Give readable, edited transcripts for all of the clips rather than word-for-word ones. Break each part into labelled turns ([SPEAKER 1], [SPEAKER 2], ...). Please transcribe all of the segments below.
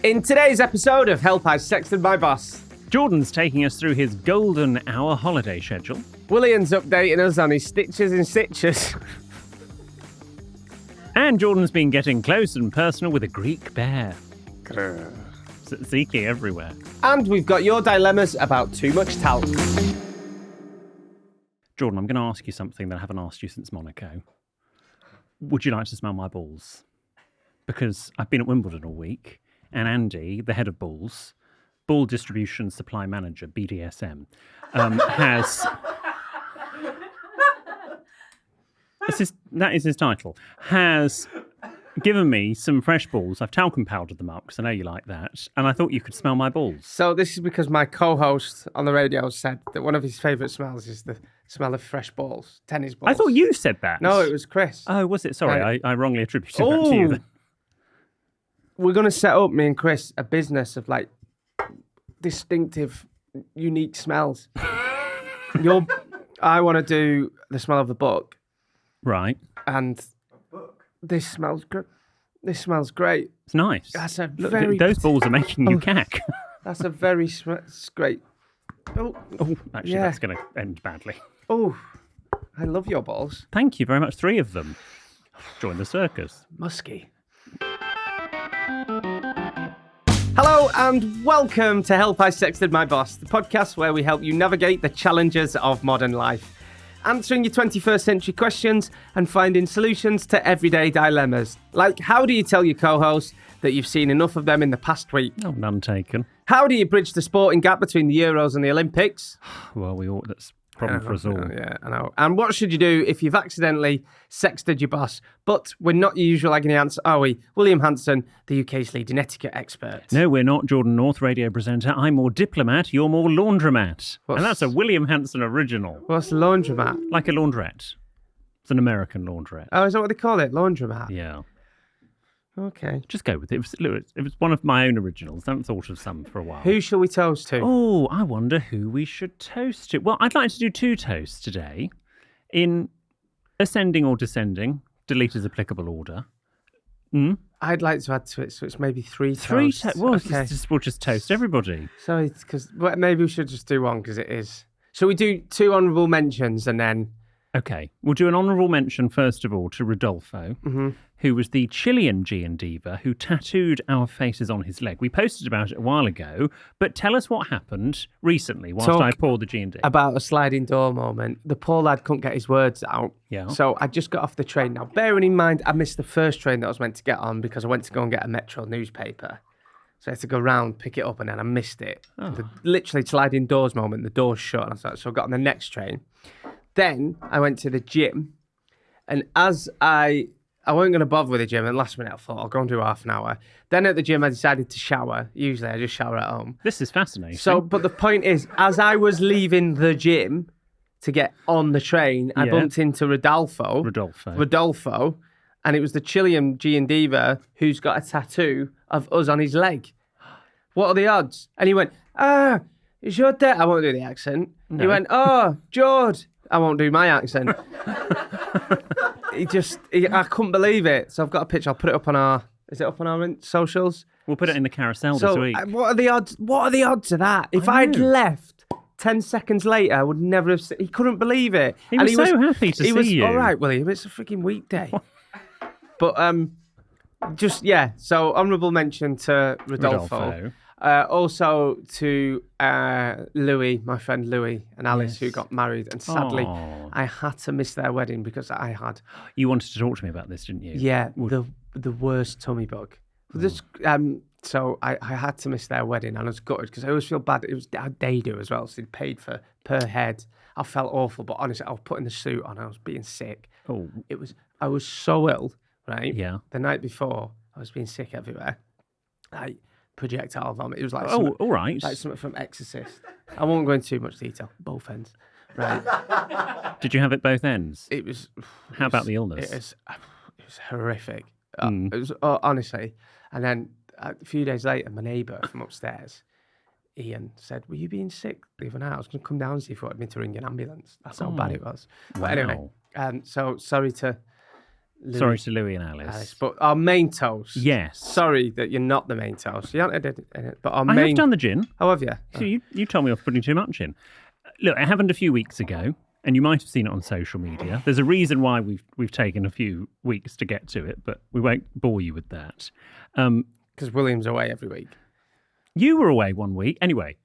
[SPEAKER 1] In today's episode of Help I Sexted My Boss,
[SPEAKER 2] Jordan's taking us through his golden hour holiday schedule.
[SPEAKER 1] William's updating us on his stitches and Sitges.
[SPEAKER 2] And Jordan's been getting close and personal with a Greek bear. Tzatziki everywhere.
[SPEAKER 1] And we've got your dilemmas about too much talc.
[SPEAKER 2] Jordan, I'm going to ask you something that I haven't asked you since Monaco. Would you like to smell my balls? Because I've been at Wimbledon all week, and Andy, the head of balls, Ball Distribution Supply Manager, BDSM, has... That is his title. Has given me some fresh balls. I've talcum powdered them up because I know you like that. And I thought you could smell my balls.
[SPEAKER 1] So this is because my co-host on the radio said that one of his favourite smells is the smell of fresh balls, tennis balls.
[SPEAKER 2] I thought you said that.
[SPEAKER 1] No, it was Chris.
[SPEAKER 2] Oh, was it? Sorry, I wrongly attributed that to you then.
[SPEAKER 1] We're going to set up, me and Chris, a business of like distinctive, unique smells. I want to do the smell of the book.
[SPEAKER 2] Right.
[SPEAKER 1] And this smells good. This smells great.
[SPEAKER 2] It's nice.
[SPEAKER 1] That's a
[SPEAKER 2] Look,
[SPEAKER 1] very...
[SPEAKER 2] those balls are making you cack.
[SPEAKER 1] That's a very great...
[SPEAKER 2] Oh, actually, that's going to end badly.
[SPEAKER 1] Oh, I love your balls.
[SPEAKER 2] Thank you very much. 3 of them. Join the circus.
[SPEAKER 1] Musky. Hello and welcome to Help I Sexted My Boss, the podcast where we help you navigate the challenges of modern life, answering your 21st century questions and finding solutions to everyday dilemmas. Like, how do you tell your co-host that you've seen enough of them in the past week?
[SPEAKER 2] Oh, none taken.
[SPEAKER 1] How do you bridge the sporting gap between the Euros and the Olympics?
[SPEAKER 2] Well, that's a problem for us all.
[SPEAKER 1] Yeah, I know. And what should you do if you've accidentally sexted your boss? But we're not your usual agony ants, are we? William Hanson, the UK's leading etiquette expert.
[SPEAKER 2] No, we're not Jordan North, radio presenter. I'm more diplomat, you're more laundromat. And that's a William Hanson original.
[SPEAKER 1] What's laundromat?
[SPEAKER 2] Like a laundrette. It's an American laundrette.
[SPEAKER 1] Oh, is that what they call it? Laundromat?
[SPEAKER 2] Yeah.
[SPEAKER 1] Okay.
[SPEAKER 2] Just go with it. It was one of my own originals. I haven't thought of some for a while.
[SPEAKER 1] Who shall we toast to?
[SPEAKER 2] Oh, I wonder who we should toast to. Well, I'd like to do 2 toasts today in ascending or descending, delete as applicable order.
[SPEAKER 1] I'd like to add to it, so it's maybe 3 toasts.
[SPEAKER 2] 3 Well,
[SPEAKER 1] okay.
[SPEAKER 2] we'll just toast everybody.
[SPEAKER 1] Sorry, because maybe we should just do one, because it is. Shall we do 2 honourable mentions and then...
[SPEAKER 2] Okay, we'll do an honourable mention, first of all, to Rodolfo, who was the Chilean VIG&DIVA who tattooed our faces on his leg. We posted about it a while ago, but tell us what happened recently whilst I pour the G&D.
[SPEAKER 1] About a sliding door moment. The poor lad couldn't get his words out.
[SPEAKER 2] Yeah.
[SPEAKER 1] So I just got off the train. Now, bearing in mind, I missed the first train that I was meant to get on because I went to go and get a Metro newspaper. So I had to go round, pick it up, and then I missed it.
[SPEAKER 2] Oh.
[SPEAKER 1] The literally sliding doors moment, the door's shut. And so I got on the next train. Then I went to the gym, and as I wasn't going to bother with the gym, and last minute I thought I'll go and do half an hour. Then at the gym I decided to shower. Usually I just shower at home.
[SPEAKER 2] This is fascinating.
[SPEAKER 1] So, but the point is, as I was leaving the gym to get on the train, I bumped into Rodolfo, and it was the Chilean VIG&DIVA who's got a tattoo of us on his leg. What are the odds? And he went, is your dad? I won't do the accent. No. He went, George. I won't do my accent. I couldn't believe it. So I've got a picture. I'll put it up on our socials?
[SPEAKER 2] We'll put it in the carousel this week.
[SPEAKER 1] What are the odds? What are the odds of that? If I'd left 10 seconds later, I would never have he couldn't believe it.
[SPEAKER 2] He was so happy to see you.
[SPEAKER 1] All right, William, it's a freaking weekday. But, so honourable mention to Rodolfo. Also to Louis, my friend Louis and Alice, who got married. And sadly, I had to miss their wedding because I had...
[SPEAKER 2] You wanted to talk to me about this, didn't you?
[SPEAKER 1] Yeah, the worst tummy bug. So I had to miss their wedding, and I was gutted because I always feel bad. It was they do as well, so they paid for per head. I felt awful, but honestly, I was putting the suit on. I was being sick.
[SPEAKER 2] Oh,
[SPEAKER 1] I was so ill, right?
[SPEAKER 2] Yeah.
[SPEAKER 1] The night before, I was being sick everywhere. Projectile vomit. It was like
[SPEAKER 2] all right,
[SPEAKER 1] like something from Exorcist. I won't go into too much detail. Both ends, right?
[SPEAKER 2] Did you have it both ends?
[SPEAKER 1] It was.
[SPEAKER 2] How about the illness?
[SPEAKER 1] It was horrific. It was honestly. And then a few days later, my neighbour from upstairs, Ian, said, "Were you being sick the other night? I was going to come down and see if you wanted me to ring an ambulance." That's how bad it was.
[SPEAKER 2] Wow.
[SPEAKER 1] But anyway, so sorry to Louis.
[SPEAKER 2] Sorry to Louis and Alice.
[SPEAKER 1] But our main toast.
[SPEAKER 2] Yes.
[SPEAKER 1] Sorry that you're not the main toast. You haven't edited it, but our
[SPEAKER 2] I
[SPEAKER 1] main...
[SPEAKER 2] have done the gin.
[SPEAKER 1] Oh, have you?
[SPEAKER 2] So you told me I was putting too much in. Look, it happened a few weeks ago, and you might have seen it on social media. There's a reason why we've taken a few weeks to get to it, but we won't bore you with that.
[SPEAKER 1] Because William's away every week.
[SPEAKER 2] You were away one week. Anyway,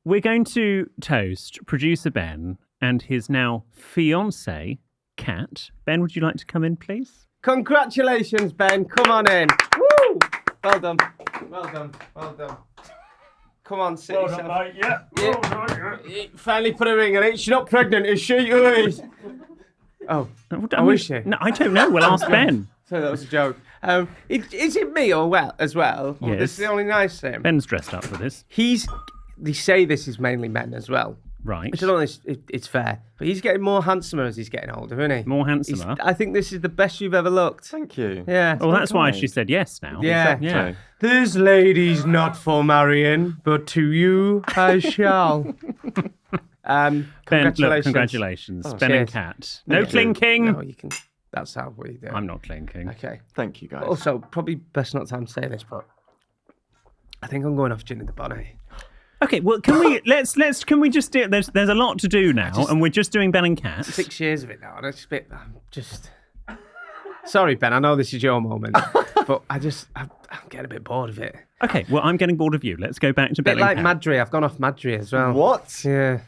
[SPEAKER 2] we're going to toast producer Ben and his now fiancée, Kat. Ben, would you like to come in, please?
[SPEAKER 1] Congratulations, Ben. Come on in. Woo! Well done. Come on, sit yourself.
[SPEAKER 2] Mate. Yeah.
[SPEAKER 1] Finally put a ring on it. She's not pregnant, is she? Oh, is she?
[SPEAKER 2] No, I don't know. We'll ask Ben.
[SPEAKER 1] So that was a joke. Is it me or as well?
[SPEAKER 2] Yes.
[SPEAKER 1] This is the only nice thing.
[SPEAKER 2] Ben's dressed up for this.
[SPEAKER 1] They say this is mainly men as well.
[SPEAKER 2] Right.
[SPEAKER 1] I don't know if it's fair, but he's getting more handsomer as he's getting older, isn't he?
[SPEAKER 2] More handsomer?
[SPEAKER 1] I think this is the best you've ever looked.
[SPEAKER 3] Thank you.
[SPEAKER 1] Yeah.
[SPEAKER 2] Well, that's why she said yes now.
[SPEAKER 1] Yeah.
[SPEAKER 3] Exactly.
[SPEAKER 2] Yeah.
[SPEAKER 1] This lady's not for marrying, but to you I shall.
[SPEAKER 2] Congratulations.
[SPEAKER 1] Oh,
[SPEAKER 2] Ben and Kat. No clinking.
[SPEAKER 1] No, you can. That's how we do it.
[SPEAKER 2] I'm not clinking.
[SPEAKER 1] Okay.
[SPEAKER 3] Thank you, guys.
[SPEAKER 1] Also, probably best not time to say this, but I think I'm going off gin in the bonnet.
[SPEAKER 2] Okay, well, can we can we just do? There's a lot to do now, and we're just doing Ben and Kat.
[SPEAKER 1] 6 years of it now, and I'm just. Sorry, Ben. I know this is your moment, but I'm getting a bit bored of it.
[SPEAKER 2] Okay, well, I'm getting bored of you. Let's go back to Ben
[SPEAKER 1] bit like
[SPEAKER 2] and Kat.
[SPEAKER 1] Madri. I've gone off Madri as well.
[SPEAKER 3] What?
[SPEAKER 1] Yeah.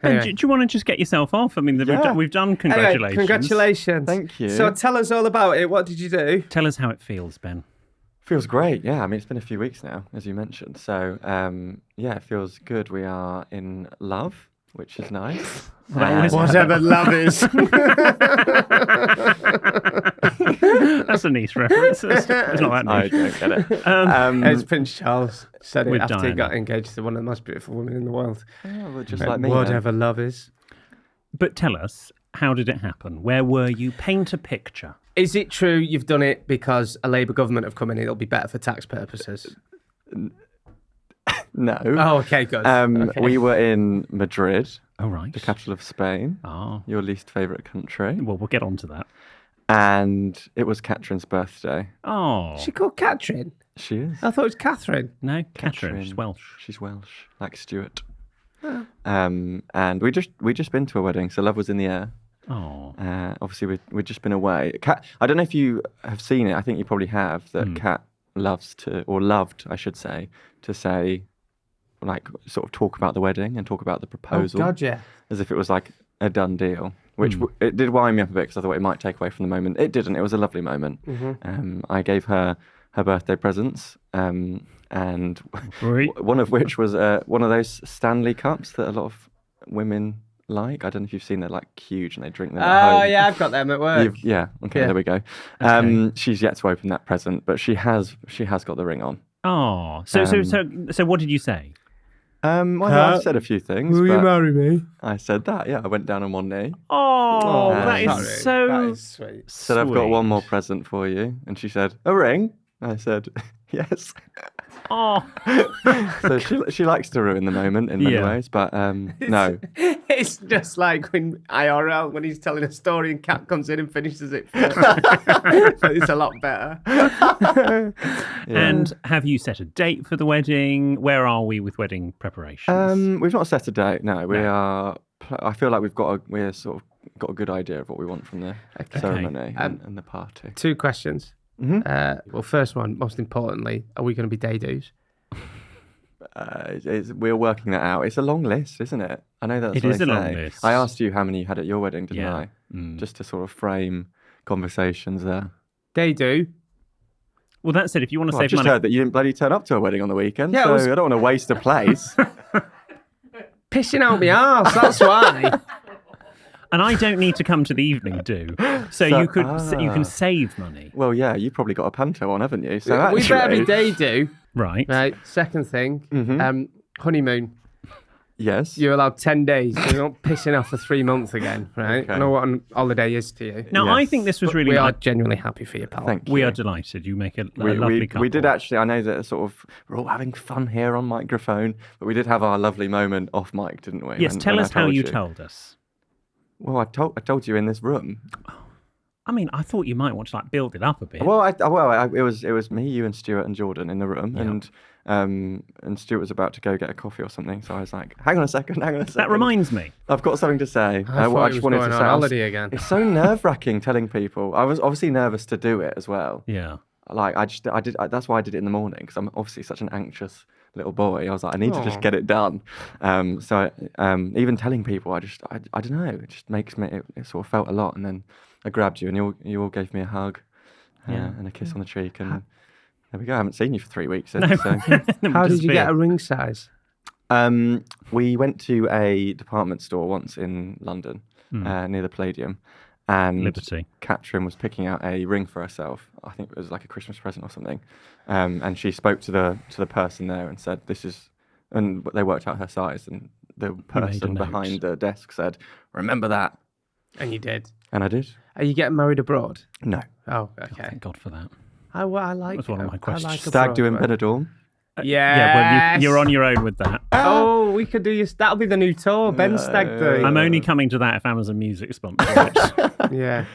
[SPEAKER 2] Ben,
[SPEAKER 1] Anyway.
[SPEAKER 2] do you want to just get yourself off? I mean, we've done congratulations.
[SPEAKER 1] Anyway, congratulations.
[SPEAKER 3] Thank you.
[SPEAKER 1] So tell us all about it. What did you do?
[SPEAKER 2] Tell us how it feels, Ben.
[SPEAKER 3] Feels great, yeah. I mean, it's been a few weeks now, as you mentioned. So, yeah, it feels good. We are in love, which is nice.
[SPEAKER 1] Whatever love is.
[SPEAKER 2] That's a nice reference. It's not that
[SPEAKER 3] I
[SPEAKER 2] nice.
[SPEAKER 3] don't get it.
[SPEAKER 1] As Prince Charles said it
[SPEAKER 2] With
[SPEAKER 1] after he
[SPEAKER 2] Diana.
[SPEAKER 1] got engaged to one of the most beautiful women in the world.
[SPEAKER 3] Well, just like me.
[SPEAKER 1] Whatever love is.
[SPEAKER 2] But tell us, how did it happen? Where were you? Paint a picture.
[SPEAKER 1] Is it true you've done it because a Labour government have come in and it'll be better for tax purposes?
[SPEAKER 3] No.
[SPEAKER 1] Oh, okay, good. Okay.
[SPEAKER 3] We were in Madrid,
[SPEAKER 2] Oh, right.
[SPEAKER 3] the capital of Spain,
[SPEAKER 2] Oh,
[SPEAKER 3] your least favourite country.
[SPEAKER 2] well, we'll get on to that.
[SPEAKER 3] And it was Catherine's birthday.
[SPEAKER 2] Oh,
[SPEAKER 1] Is she called Catherine?
[SPEAKER 3] She is.
[SPEAKER 1] I thought it was Catherine.
[SPEAKER 2] no, Catherine. She's Welsh.
[SPEAKER 3] She's Welsh, like Stuart. And we just been to a wedding, so love was in the air.
[SPEAKER 2] Oh,
[SPEAKER 3] Obviously, we'd just been away. Kat, I don't know if you have seen it. I think you probably have. That Kat loves to, or loved, I should say, to say, like, sort of talk about the wedding and talk about the proposal.
[SPEAKER 1] Oh, God, yeah.
[SPEAKER 3] As if it was like a done deal. Which it did wind me up a bit because I thought it might take away from the moment. It didn't. It was a lovely moment. I gave her birthday presents, and
[SPEAKER 2] Right.
[SPEAKER 3] one of which was one of those Stanley cups that a lot of women like. I don't know if you've seen. They're like huge and they drink them at home.
[SPEAKER 1] Oh, yeah, I've got them at work.
[SPEAKER 3] Yeah. Okay.
[SPEAKER 1] Yeah.
[SPEAKER 3] There we go. She's yet to open that present, but she has got the ring on.
[SPEAKER 2] Oh, so what did you say?
[SPEAKER 3] Well, I've said a few things.
[SPEAKER 1] Will you
[SPEAKER 3] but
[SPEAKER 1] marry me?
[SPEAKER 3] I said that. Yeah, I went down on one knee.
[SPEAKER 2] Oh, that
[SPEAKER 3] sorry.
[SPEAKER 2] is so
[SPEAKER 1] That is sweet.
[SPEAKER 3] Said I've got one
[SPEAKER 2] sweet.
[SPEAKER 3] more present for you, and she said a ring. I said yes.
[SPEAKER 2] Oh,
[SPEAKER 3] So she likes to ruin the moment in many
[SPEAKER 2] Yeah.
[SPEAKER 3] ways, but no.
[SPEAKER 1] It's just like when IRL, when he's telling a story and Kat comes in and finishes it first. But it's a lot better.
[SPEAKER 2] and have you set a date for the wedding? Where are we with wedding preparations?
[SPEAKER 3] We've not set a date. No, we are. I feel like we're sort of got a good idea of what we want from the ceremony and the party.
[SPEAKER 1] 2 questions. Well, first one, most importantly, are we going to be day-do's?
[SPEAKER 3] We're working that out. It's a long list, isn't it? I know that's
[SPEAKER 2] It
[SPEAKER 3] what
[SPEAKER 2] is
[SPEAKER 3] they
[SPEAKER 2] a long
[SPEAKER 3] say.
[SPEAKER 2] list.
[SPEAKER 3] I asked you how many you had at your wedding, didn't
[SPEAKER 2] Yeah.
[SPEAKER 3] I? Just to sort of frame conversations there.
[SPEAKER 1] Day-do.
[SPEAKER 2] Well, that said, if you want to
[SPEAKER 3] Well, I've
[SPEAKER 2] save
[SPEAKER 3] just
[SPEAKER 2] money,
[SPEAKER 3] heard that you didn't bloody turn up to a wedding on the weekend,
[SPEAKER 1] Yeah, it
[SPEAKER 3] so
[SPEAKER 1] was-
[SPEAKER 3] I don't want to waste a place.
[SPEAKER 1] Pissing out my arse, that's why.
[SPEAKER 2] and I don't need to come to the evening do, so you can save money,
[SPEAKER 3] Well, yeah, you've probably got a panto on, haven't you? So
[SPEAKER 1] We better be
[SPEAKER 3] actually-
[SPEAKER 1] day-do.
[SPEAKER 2] right?
[SPEAKER 1] Right. Second thing, honeymoon.
[SPEAKER 3] Yes.
[SPEAKER 1] You're allowed 10 days. You're not pissing off for 3 months again, right?
[SPEAKER 3] Okay.
[SPEAKER 1] I know what a holiday is to you.
[SPEAKER 2] Now,
[SPEAKER 3] Yes.
[SPEAKER 2] I think this was
[SPEAKER 1] But
[SPEAKER 2] really
[SPEAKER 1] we are
[SPEAKER 2] nice.
[SPEAKER 1] genuinely happy for you, pal.
[SPEAKER 3] Thank you.
[SPEAKER 2] We are delighted. You make a lovely couple.
[SPEAKER 3] We did actually, I know that sort of, we're all having fun here on microphone, but we did have our lovely moment off mic, didn't we?
[SPEAKER 2] Yes, tell
[SPEAKER 3] when I
[SPEAKER 2] us how
[SPEAKER 3] told
[SPEAKER 2] you told us.
[SPEAKER 3] Well, I told you in this room.
[SPEAKER 2] I mean, I thought you might want to like build it up a bit.
[SPEAKER 3] Well, it was me, you, and Stuart and Jordan in the room, and Stuart was about to go get a coffee or something. So I was like, "Hang on a second."
[SPEAKER 2] That reminds me.
[SPEAKER 3] I've got something to say.
[SPEAKER 1] I just wanted to say. Holiday again.
[SPEAKER 3] It's so nerve-wracking telling people. I was obviously nervous to do it as well.
[SPEAKER 2] Yeah.
[SPEAKER 3] Like that's why I did it in the morning, because I'm obviously such an anxious little boy. I was like, I need to just get it done. Even telling people, I don't know, it just makes me, it sort of felt a lot. And then I grabbed you, and you all gave me a hug and a kiss on the cheek, and there we go. I haven't seen you for 3 weeks since. So.
[SPEAKER 1] How did you get a ring size?
[SPEAKER 3] We went to a department store once in London, near the Palladium. And
[SPEAKER 2] Liberty.
[SPEAKER 3] Katrin was picking out a ring for herself. I think it was like a Christmas present or something. And she spoke to the person there and said, "This is," and they worked out her size. And the person behind the desk said, "Remember that."
[SPEAKER 1] And you did.
[SPEAKER 3] And I did.
[SPEAKER 1] Are you getting married abroad?
[SPEAKER 3] No.
[SPEAKER 1] Oh, okay.
[SPEAKER 2] Thank God for that.
[SPEAKER 1] I like.
[SPEAKER 2] That's one of my questions.
[SPEAKER 1] Like
[SPEAKER 3] Stag do in Benidorm.
[SPEAKER 2] Yeah, well, you're on your own with that.
[SPEAKER 1] Oh, we could do that'll be the new tour, Ben Stag do.
[SPEAKER 2] I'm only coming to that if Amazon Music sponsors it.
[SPEAKER 1] Yeah.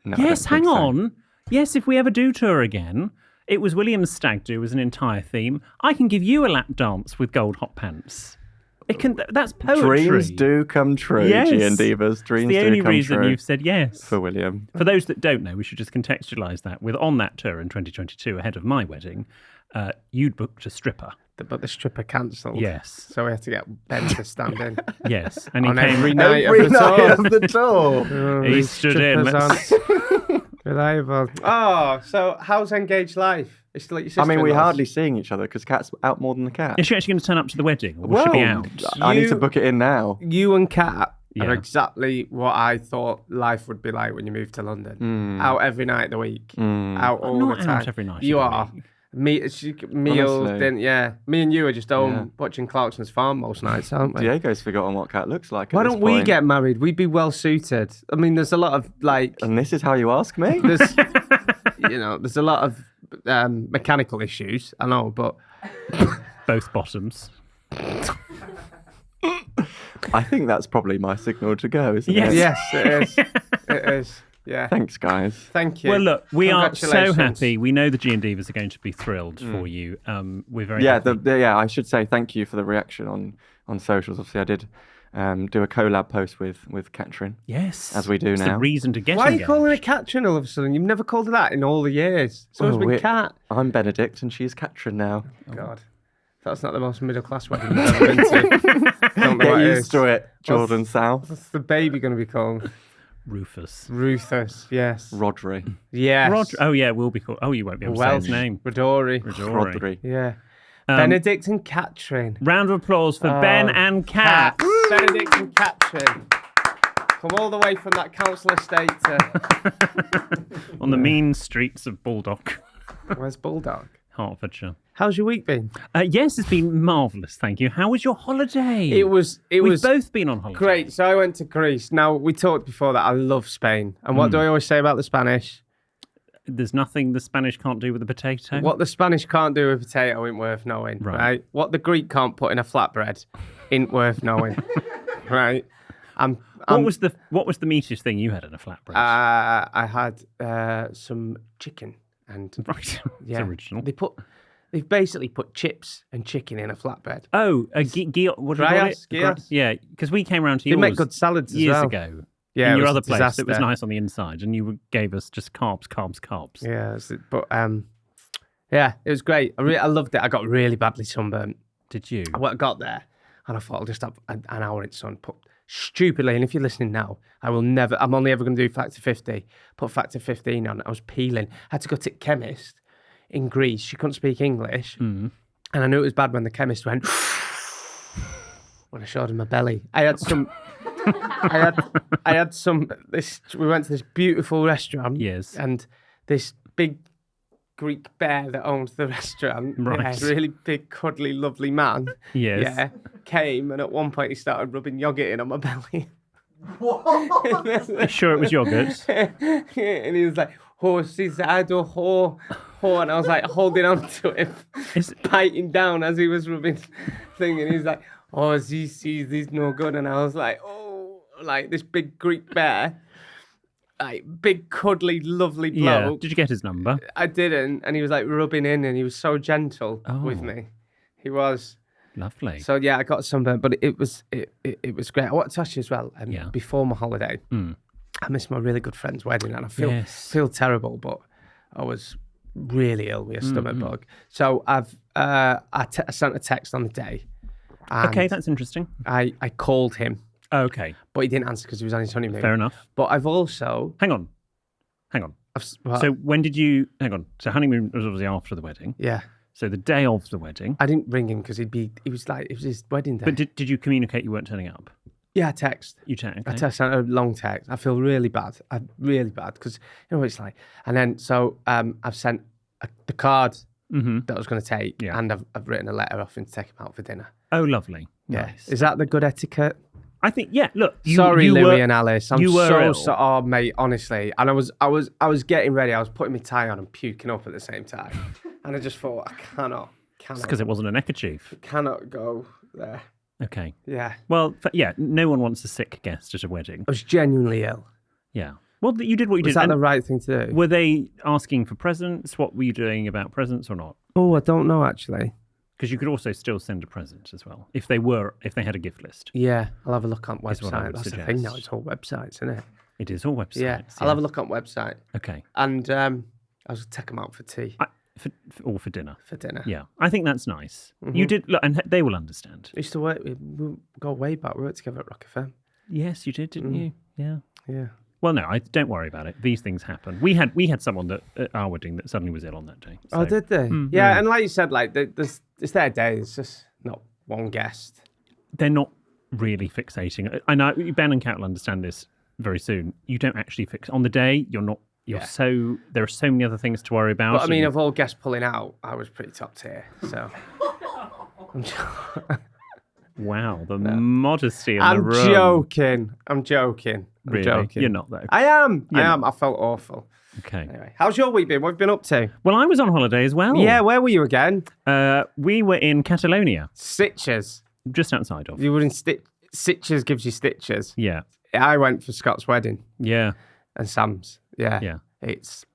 [SPEAKER 3] No,
[SPEAKER 2] Yes, hang on. Yes, if we ever do tour again, it was William's stag do as an entire theme. I can give you a lap dance with gold hot pants. It can. That's poetry.
[SPEAKER 3] Dreams do come true,
[SPEAKER 2] Yes.
[SPEAKER 3] G&Divas. Dreams do come true.
[SPEAKER 2] It's the only reason you've said yes.
[SPEAKER 3] For William.
[SPEAKER 2] For those that don't know, we should just contextualise that. With on that tour in 2022, ahead of my wedding, you'd booked a stripper.
[SPEAKER 1] But the stripper cancelled.
[SPEAKER 2] Yes.
[SPEAKER 1] So we had to get Ben to stand in.
[SPEAKER 2] Yes. And he
[SPEAKER 1] On
[SPEAKER 2] came
[SPEAKER 1] every night
[SPEAKER 3] Every
[SPEAKER 1] of the
[SPEAKER 3] night
[SPEAKER 1] tour.
[SPEAKER 3] of the tour.
[SPEAKER 1] Oh,
[SPEAKER 2] He
[SPEAKER 1] these
[SPEAKER 2] stood in.
[SPEAKER 1] strippers aren't reliable. Oh, so how's engaged life? It's like your
[SPEAKER 3] I mean, we're
[SPEAKER 1] sister-in-law's.
[SPEAKER 3] hardly seeing each other because Kat's out more than the cat.
[SPEAKER 2] Is she actually going to turn up to the wedding? Or will she be out?
[SPEAKER 3] I need to book it in now.
[SPEAKER 1] You and Kat
[SPEAKER 2] Yeah.
[SPEAKER 1] are exactly what I thought life would be like when you moved to London. Out every night of the week. Out all
[SPEAKER 2] not
[SPEAKER 1] the time.
[SPEAKER 2] out every night
[SPEAKER 1] You
[SPEAKER 2] of the
[SPEAKER 1] are.
[SPEAKER 2] week.
[SPEAKER 1] Meals,
[SPEAKER 3] Honestly.
[SPEAKER 1] then me and you are just home watching Clarkson's Farm most nights, aren't we?
[SPEAKER 3] Diego's forgotten what Kat looks like.
[SPEAKER 1] Why
[SPEAKER 3] at this
[SPEAKER 1] don't we
[SPEAKER 3] point.
[SPEAKER 1] get married? We'd be well suited. I mean, there's a lot of like,
[SPEAKER 3] And this is how you ask me?
[SPEAKER 1] there's, there's a lot of mechanical issues. I know, but
[SPEAKER 2] Both bottoms.
[SPEAKER 3] I think that's probably my signal to go, isn't
[SPEAKER 2] Yes.
[SPEAKER 3] it?
[SPEAKER 1] yes, it is. It is. Yeah.
[SPEAKER 3] Thanks, guys.
[SPEAKER 1] Thank you.
[SPEAKER 2] Well, look, we are so
[SPEAKER 1] Congratulations.
[SPEAKER 2] happy. We know the G&Divas are going to be thrilled for you. We're very
[SPEAKER 3] Yeah,
[SPEAKER 2] happy.
[SPEAKER 3] I should say thank you for the reaction on socials. Obviously, I did do a collab post with Katrin,
[SPEAKER 2] Yes.
[SPEAKER 3] as we do
[SPEAKER 2] It's
[SPEAKER 3] now.
[SPEAKER 2] the reason to get
[SPEAKER 1] Why are you
[SPEAKER 2] engaged.
[SPEAKER 1] calling it Katrin all of a sudden? You've never called her that in all the years. It's always been Kat.
[SPEAKER 3] I'm Benedict and she's Katrin now.
[SPEAKER 1] God. That's not the most middle class wedding you've ever been to. Don't know
[SPEAKER 3] Get
[SPEAKER 1] what it
[SPEAKER 3] used
[SPEAKER 1] is.
[SPEAKER 3] to it, Jordan South.
[SPEAKER 1] What's the baby going to be called?
[SPEAKER 2] Rufus.
[SPEAKER 1] Rufus, yes.
[SPEAKER 3] Rodri.
[SPEAKER 1] Yes.
[SPEAKER 2] Roger. Oh, yeah, we'll be called. Oh, you won't be able to say
[SPEAKER 1] Welsh.
[SPEAKER 2] his name.
[SPEAKER 1] Rodori.
[SPEAKER 3] Rodri.
[SPEAKER 1] Yeah. Benedict and Katrin.
[SPEAKER 2] Round of applause for Ben and Kat.
[SPEAKER 1] Benedict and Katrin. Come all the way from that council estate to...
[SPEAKER 2] On the mean streets of Baldock,
[SPEAKER 1] Where's Bulldog?
[SPEAKER 2] Hertfordshire.
[SPEAKER 1] How's your week been?
[SPEAKER 2] Yes, it's been marvellous, thank you. How was your holiday?
[SPEAKER 1] It was
[SPEAKER 2] We've both been on holiday.
[SPEAKER 1] great. So I went to Greece. Now, we talked before that I love Spain. And what do I always say about the Spanish?
[SPEAKER 2] There's nothing the Spanish can't do with a potato.
[SPEAKER 1] What the Spanish can't do with potato ain't worth knowing, right? What the Greek can't put in a flatbread ain't worth knowing, right?
[SPEAKER 2] What was the meatiest thing you had in a flatbread?
[SPEAKER 1] I had some chicken and
[SPEAKER 2] right,
[SPEAKER 1] yeah,
[SPEAKER 2] it's original.
[SPEAKER 1] They've basically put chips and chicken in a flatbread.
[SPEAKER 2] Oh, what do you call it?
[SPEAKER 1] Gyros.
[SPEAKER 2] Yeah, because we came around to
[SPEAKER 1] They
[SPEAKER 2] yours
[SPEAKER 1] make good salads as
[SPEAKER 2] years
[SPEAKER 1] well.
[SPEAKER 2] ago.
[SPEAKER 1] Yeah,
[SPEAKER 2] in
[SPEAKER 1] it
[SPEAKER 2] your
[SPEAKER 1] was
[SPEAKER 2] other
[SPEAKER 1] a
[SPEAKER 2] place,
[SPEAKER 1] disaster.
[SPEAKER 2] it was nice on the inside, and you gave us just carbs.
[SPEAKER 1] Yeah, but yeah, it was great. I loved it. I got really badly sunburnt.
[SPEAKER 2] Did you?
[SPEAKER 1] I got there, and I thought I'll just have an hour in sun. Put stupidly, and if you're listening now, I'm only ever going to do factor 50. Put factor 15 on. I was peeling. I had to go to the chemist in Greece. She couldn't speak English, and I knew it was bad when the chemist went when I showed him my belly. I had some. I had some. We went to this beautiful restaurant.
[SPEAKER 2] Yes.
[SPEAKER 1] And this big Greek bear that owns the restaurant,
[SPEAKER 2] Right.
[SPEAKER 1] yeah, really big, cuddly, lovely man.
[SPEAKER 2] Yes.
[SPEAKER 1] Yeah, came and at one point he started rubbing yogurt in on my belly.
[SPEAKER 2] You sure it was yogurt?
[SPEAKER 1] And he was like, "Oh, Cisado, ho." And I was like holding on to him, biting down as he was rubbing thing. And he's like, "Oh, this no good." And I was like, "Oh," like this big Greek bear. like big, cuddly, lovely bloke.
[SPEAKER 2] Yeah. Did you get his number?
[SPEAKER 1] I didn't, and he was like rubbing in, and he was so gentle with me. He was
[SPEAKER 2] lovely.
[SPEAKER 1] So yeah, I got sunburn, but it was great. I wanted to ask you as well. Before my holiday, I missed my really good friend's wedding, and I feel terrible, but I was really ill with a stomach bug. So I sent a text on the day.
[SPEAKER 2] Okay, that's interesting.
[SPEAKER 1] I called him.
[SPEAKER 2] Okay.
[SPEAKER 1] But he didn't answer because he was on his honeymoon.
[SPEAKER 2] Fair enough.
[SPEAKER 1] But I've also...
[SPEAKER 2] Hang on. So when did you... Hang on. So honeymoon was obviously after the wedding.
[SPEAKER 1] Yeah.
[SPEAKER 2] So the day of the wedding...
[SPEAKER 1] I didn't ring him because it was his wedding day.
[SPEAKER 2] But did you communicate you weren't turning up?
[SPEAKER 1] Yeah, I text.
[SPEAKER 2] You text? Okay.
[SPEAKER 1] I sent a long text. I feel really bad. Really bad because you know what it's like. And then so I've sent the card that I was going to take, and I've written a letter off and to take him out for dinner.
[SPEAKER 2] Oh, lovely.
[SPEAKER 1] Yeah.
[SPEAKER 2] Nice.
[SPEAKER 1] Is that the good etiquette?
[SPEAKER 2] I think, yeah. Look,
[SPEAKER 1] sorry,
[SPEAKER 2] you
[SPEAKER 1] Louis and Alice. I'm
[SPEAKER 2] so
[SPEAKER 1] sorry, oh, mate. Honestly, and I was getting ready. I was putting my tie on and puking up at the same time, and I just thought I cannot.
[SPEAKER 2] It's because it wasn't a neckerchief.
[SPEAKER 1] Cannot go there.
[SPEAKER 2] Okay.
[SPEAKER 1] Yeah.
[SPEAKER 2] Well, no one wants a sick guest at a wedding.
[SPEAKER 1] I was genuinely ill.
[SPEAKER 2] Yeah. Well, you did what you did.
[SPEAKER 1] Was that the right thing to do?
[SPEAKER 2] Were they asking for presents? What were you doing about presents or not?
[SPEAKER 1] Oh, I don't know actually.
[SPEAKER 2] Because you could also still send a present as well if they had a gift list.
[SPEAKER 1] Yeah, I'll have a look on website. That's
[SPEAKER 2] suggest.
[SPEAKER 1] the thing now. It's all websites, isn't it?
[SPEAKER 2] It is all websites.
[SPEAKER 1] Yeah, I'll have a look on website.
[SPEAKER 2] Okay.
[SPEAKER 1] And I was take them out for tea.
[SPEAKER 2] Or for dinner.
[SPEAKER 1] For dinner.
[SPEAKER 2] Yeah, I think that's nice. You did, look, and they will understand.
[SPEAKER 1] We used to work. We go way back. We worked together at Rock FM.
[SPEAKER 2] Yes, you did, didn't you? Yeah.
[SPEAKER 1] Yeah.
[SPEAKER 2] Well, no, don't worry about it. These things happen. We had someone that at our wedding that suddenly was ill on that day. So.
[SPEAKER 1] Oh, did they? Yeah, and like you said, like it's their day. It's just not one guest.
[SPEAKER 2] They're not really fixating. I know Ben and Kat will understand this very soon. You don't actually fix on the day. You're not. So there are so many other things to worry about.
[SPEAKER 1] But I mean, of all guests pulling out, I was pretty top tier. So.
[SPEAKER 2] Wow, the modesty in the room.
[SPEAKER 1] I'm joking.
[SPEAKER 2] Really? You're not, though.
[SPEAKER 1] I am. I felt awful.
[SPEAKER 2] Okay.
[SPEAKER 1] Anyway, how's your week been? What have you been up to?
[SPEAKER 2] Well, I was on holiday as well.
[SPEAKER 1] Yeah, where were you again?
[SPEAKER 2] We were in Catalonia.
[SPEAKER 1] Sitges.
[SPEAKER 2] Just outside of.
[SPEAKER 1] You were in Sitges gives you stitches.
[SPEAKER 2] Yeah.
[SPEAKER 1] I went for Scott's wedding.
[SPEAKER 2] Yeah.
[SPEAKER 1] And Sam's. Yeah.
[SPEAKER 2] Yeah.
[SPEAKER 1] It's...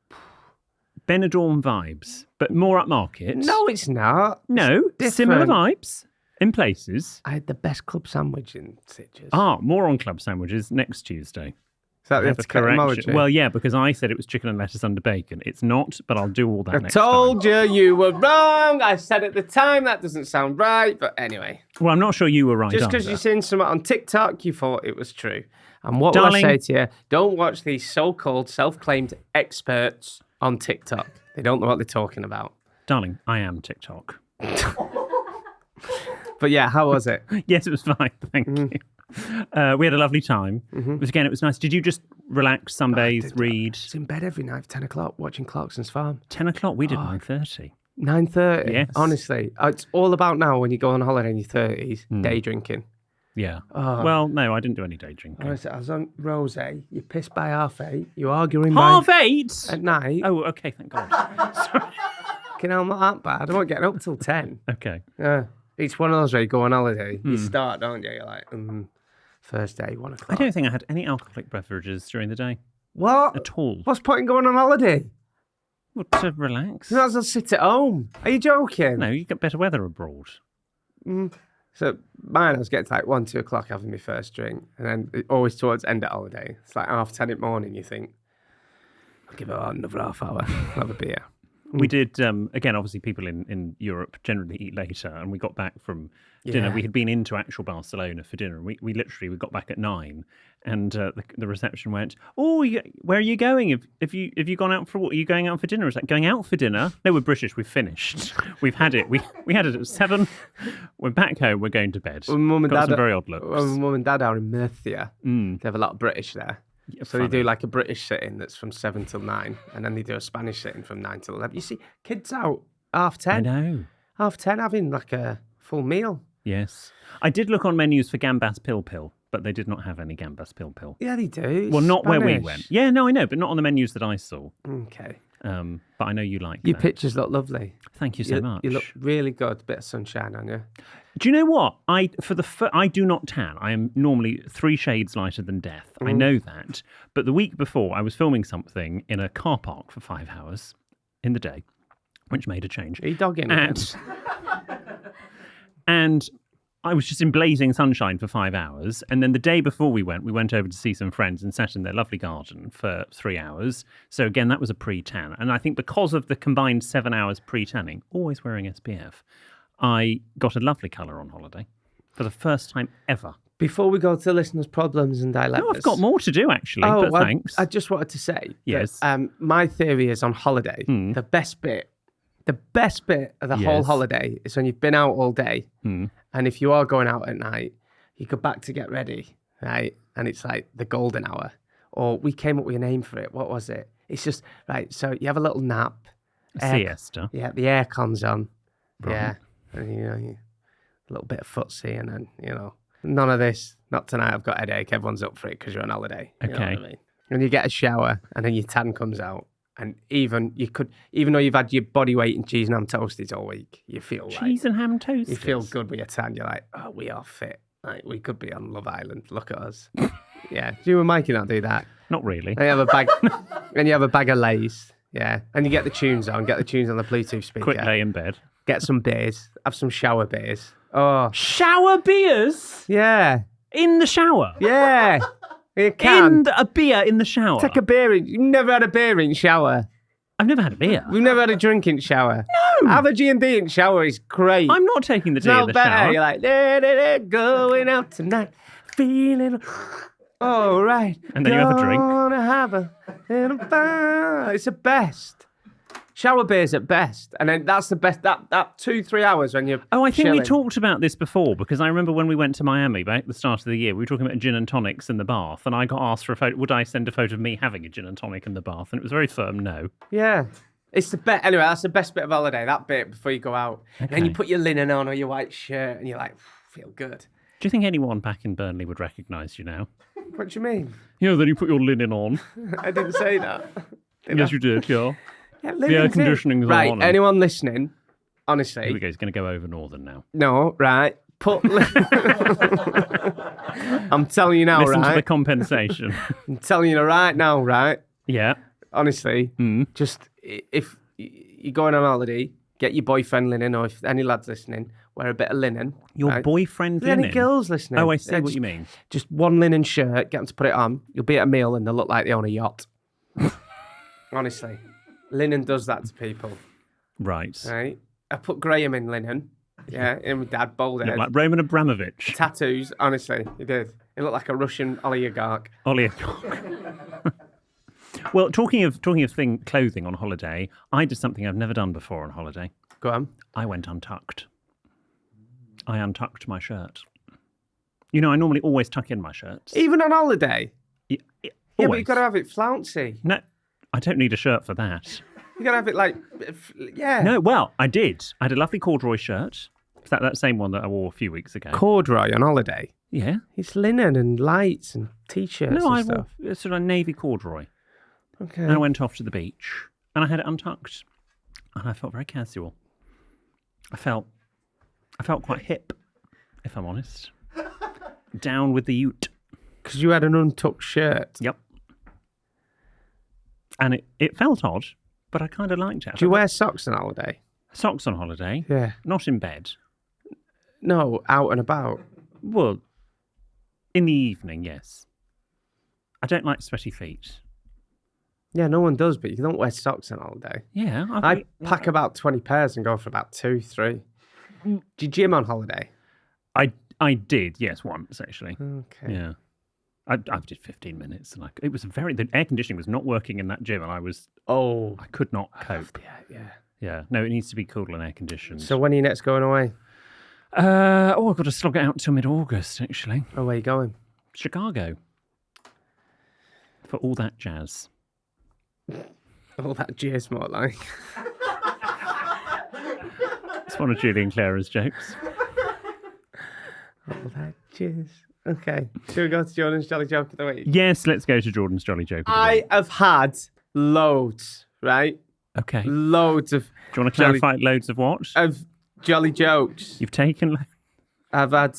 [SPEAKER 2] Benidorm vibes, but more upmarket.
[SPEAKER 1] No, it's not.
[SPEAKER 2] No, similar vibes. In places.
[SPEAKER 1] I had the best club sandwich in Sitges.
[SPEAKER 2] More on club sandwiches next Tuesday.
[SPEAKER 1] Is that the correction?
[SPEAKER 2] Well, yeah, because I said it was chicken and lettuce under bacon. It's not, but I'll do all that next
[SPEAKER 1] time. I told you were wrong. I said at the time that doesn't sound right, but anyway.
[SPEAKER 2] Well, I'm not sure you were right
[SPEAKER 1] Just because you've seen something on TikTok, you thought it was true. And what will I say to you? Don't watch these so-called self-claimed experts on TikTok. They don't know what they're talking about.
[SPEAKER 2] Darling, I am TikTok.
[SPEAKER 1] But yeah, how was it?
[SPEAKER 2] Yes, it was fine. Thank you. We had a lovely time. It was nice. Did you just relax, sunbathe, read?
[SPEAKER 1] I was in bed every night at 10 o'clock watching Clarkson's Farm.
[SPEAKER 2] 10 o'clock? We did 9:30.
[SPEAKER 1] 9:30?
[SPEAKER 2] Yes.
[SPEAKER 1] Honestly. It's all about now when you go on holiday in your 30s, day drinking.
[SPEAKER 2] Yeah. Well, no, I didn't do any day drinking.
[SPEAKER 1] I was on rosé. You pissed by 8:30. You're arguing
[SPEAKER 2] by... 8:30?
[SPEAKER 1] At night.
[SPEAKER 2] Oh, okay, thank God. Sorry.
[SPEAKER 1] I'm not that bad. I won't get up till 10.
[SPEAKER 2] Okay.
[SPEAKER 1] Yeah. It's one of those where you go on holiday. You start, don't you? You're like, first day, 1 o'clock.
[SPEAKER 2] I don't think I had any alcoholic beverages during the day.
[SPEAKER 1] What?
[SPEAKER 2] At all.
[SPEAKER 1] What's the point in going on holiday?
[SPEAKER 2] Well, to relax.
[SPEAKER 1] You might as well sit at home. Are you joking?
[SPEAKER 2] No, you get better weather abroad.
[SPEAKER 1] So mine, I was getting to like 1, 2 o'clock having my first drink. And then always towards the end of holiday. It's like 10:30 in the morning, you think, I'll give it another half hour, have a beer.
[SPEAKER 2] We did, again, obviously people in Europe generally eat later, and we got back from dinner. We had been into actual Barcelona for dinner, and we literally got back at 9, and the reception went, "Oh, where are you going? Have you gone out for what? Are you going out for dinner?" Is that going out for dinner? No, we're British. We've finished. We've had it. We had it at 7. We're back home. We're going to bed.
[SPEAKER 1] Mum and
[SPEAKER 2] got
[SPEAKER 1] Dad
[SPEAKER 2] some very odd looks.
[SPEAKER 1] Mum and Dad are in Murcia. They have a lot of British there.
[SPEAKER 2] Yeah,
[SPEAKER 1] so they do like a British sitting that's from 7 till 9, and then they do a Spanish sitting from 9 till 11. You see kids out 10:30.
[SPEAKER 2] I know.
[SPEAKER 1] 10:30 having like a full meal.
[SPEAKER 2] Yes. I did look on menus for gambas pil, but they did not have any gambas pil.
[SPEAKER 1] Yeah, they do.
[SPEAKER 2] Well, not where we went. Yeah, no, I know, but not on the menus that I saw.
[SPEAKER 1] Okay.
[SPEAKER 2] But I know you like
[SPEAKER 1] Your
[SPEAKER 2] that.
[SPEAKER 1] pictures look lovely.
[SPEAKER 2] Thank you so much.
[SPEAKER 1] You look really good. Bit of sunshine on you.
[SPEAKER 2] Do you know what? I do not tan. I am normally 3 shades lighter than death. I know that. But the week before, I was filming something in a car park for 5 hours in the day, which made a change.
[SPEAKER 1] Are you dogging it?
[SPEAKER 2] And I was just in blazing sunshine for 5 hours. And then the day before we went over to see some friends and sat in their lovely garden for 3 hours. So again, that was a pre-tan. And I think because of the combined 7 hours pre-tanning, always wearing SPF, I got a lovely colour on holiday for the first time ever.
[SPEAKER 1] Before we go to listeners' problems and dilemmas...
[SPEAKER 2] No, I've got more to do, actually, but thanks.
[SPEAKER 1] I just wanted to say
[SPEAKER 2] yes.
[SPEAKER 1] that, my theory is on holiday, the best bit of the whole holiday is when you've been out all day, and if you are going out at night, you go back to get ready, right? And it's like the golden hour. Or we came up with a name for it. What was it? It's just, right, so you have a little nap.
[SPEAKER 2] Siesta.
[SPEAKER 1] Yeah, the aircon's on.
[SPEAKER 2] Right.
[SPEAKER 1] Yeah. And, a little bit of footsie and then, none of this. Not tonight, I've got a headache. Everyone's up for it because you're on holiday. You know what I mean? And you get a shower and then your tan comes out. And even though you've had your body weight in cheese and ham toasties all week, you feel
[SPEAKER 2] cheese and ham toasties.
[SPEAKER 1] You feel good with your tan. You're like, oh, we are fit. Like we could be on Love Island. Look at us. Yeah. Do you and Mikey not do that?
[SPEAKER 2] Not really.
[SPEAKER 1] And you have a bag. And you have a bag of Lay's. Yeah. And you get the tunes on. Get the tunes on the Bluetooth speaker.
[SPEAKER 2] Quick lay in bed.
[SPEAKER 1] Get some beers. Have some shower beers. Oh.
[SPEAKER 2] Shower beers?
[SPEAKER 1] Yeah.
[SPEAKER 2] In the shower?
[SPEAKER 1] Yeah. You can.
[SPEAKER 2] A beer in the shower?
[SPEAKER 1] Take a beer in. You've never had a beer in shower.
[SPEAKER 2] I've never had a beer.
[SPEAKER 1] We've never had a drink in shower. No. Have a G&D in shower is great.
[SPEAKER 2] I'm not taking the tea in the shower.
[SPEAKER 1] You're like, going out tonight, feeling all right.
[SPEAKER 2] And then you have a drink.
[SPEAKER 1] Gonna have it's the best. Shower beers at best. And then that's the best, that 2-3 hours when you're
[SPEAKER 2] I think
[SPEAKER 1] chilling.
[SPEAKER 2] we talked about this before because I remember when we went to Miami back at the start of the year, we were talking about gin and tonics in the bath and I got asked for a photo, would I send a photo of me having a gin and tonic in the bath? And it was very firm, no.
[SPEAKER 1] Yeah. It's the best. Anyway, that's the best bit of holiday, that bit before you go out. Okay. And then you put your linen on or your white shirt and you're like, feel good.
[SPEAKER 2] Do you think anyone back in Burnley would recognise you now?
[SPEAKER 1] What do you mean?
[SPEAKER 2] Then you put your linen on.
[SPEAKER 1] I didn't say that.
[SPEAKER 2] Yes, you did, yeah.
[SPEAKER 1] Yeah,
[SPEAKER 2] the air conditioning's on.
[SPEAKER 1] Right, anyone listening, honestly.
[SPEAKER 2] Here we go, he's going to go over Northern now.
[SPEAKER 1] No, right. I'm telling you now,
[SPEAKER 2] Listen
[SPEAKER 1] right?
[SPEAKER 2] to the compensation.
[SPEAKER 1] I'm telling you right now, right?
[SPEAKER 2] Yeah.
[SPEAKER 1] Honestly, just if you're going on holiday, get your boyfriend linen, or if any lads listening, wear a bit of linen.
[SPEAKER 2] Your boyfriend linen?
[SPEAKER 1] Any girls listening?
[SPEAKER 2] Oh, I see what you mean.
[SPEAKER 1] Just one linen shirt, get them to put it on. You'll be at a meal and they'll look like they own a yacht. Honestly. Linen does that to people.
[SPEAKER 2] Right.
[SPEAKER 1] Right. I put Graham in linen. Yeah, and my dad, bald head.
[SPEAKER 2] Like Roman Abramovich.
[SPEAKER 1] Tattoos, honestly, he did. He looked like a Russian oligarch.
[SPEAKER 2] Well, talking of clothing on holiday, I did something I've never done before on holiday.
[SPEAKER 1] Go on.
[SPEAKER 2] I went untucked. I untucked my shirt. I normally always tuck in my shirts.
[SPEAKER 1] Even on holiday?
[SPEAKER 2] Yeah,
[SPEAKER 1] but you've got to have it flouncy.
[SPEAKER 2] No, I don't need a shirt for that.
[SPEAKER 1] You got to have it like, yeah.
[SPEAKER 2] No, well, I did. I had a lovely corduroy shirt. That same one that I wore a few weeks ago.
[SPEAKER 1] Corduroy on holiday?
[SPEAKER 2] Yeah.
[SPEAKER 1] It's linen and lights and T-shirts and stuff.
[SPEAKER 2] No, I wore sort of navy corduroy.
[SPEAKER 1] Okay.
[SPEAKER 2] And I went off to the beach and I had it untucked. And I felt very casual. I felt quite hip, if I'm honest. Down with the ute.
[SPEAKER 1] Because you had an untucked shirt?
[SPEAKER 2] Yep. And it felt odd, but I kind of liked it.
[SPEAKER 1] Do you wear socks on holiday?
[SPEAKER 2] Socks on holiday?
[SPEAKER 1] Yeah.
[SPEAKER 2] Not in bed.
[SPEAKER 1] No, out and about.
[SPEAKER 2] Well, in the evening, yes. I don't like sweaty feet.
[SPEAKER 1] Yeah, no one does, but you don't wear socks on holiday.
[SPEAKER 2] Yeah.
[SPEAKER 1] I pack about 20 pairs and go for about 2-3. Do you gym on holiday?
[SPEAKER 2] I did, yes, once actually.
[SPEAKER 1] Okay.
[SPEAKER 2] Yeah. I did 15 minutes and it was the air conditioning was not working in that gym and I could not cope. Yeah. No, it needs to be cool and air conditioned.
[SPEAKER 1] So when are you next going away?
[SPEAKER 2] I've got to slog it out until mid-August actually.
[SPEAKER 1] Oh, where are you going?
[SPEAKER 2] Chicago. For all that jazz.
[SPEAKER 1] All that jazz, more like.
[SPEAKER 2] It's one of Julie and Clara's jokes.
[SPEAKER 1] All that jazz. Okay. Should we go to Jordan's Jolly Joke of the Week?
[SPEAKER 2] Yes, let's go to Jordan's Jolly Joke of the Week.
[SPEAKER 1] I have had loads, right?
[SPEAKER 2] Okay.
[SPEAKER 1] Loads of.
[SPEAKER 2] Do you want to clarify loads of what?
[SPEAKER 1] Of jolly jokes.
[SPEAKER 2] You've taken.
[SPEAKER 1] I've had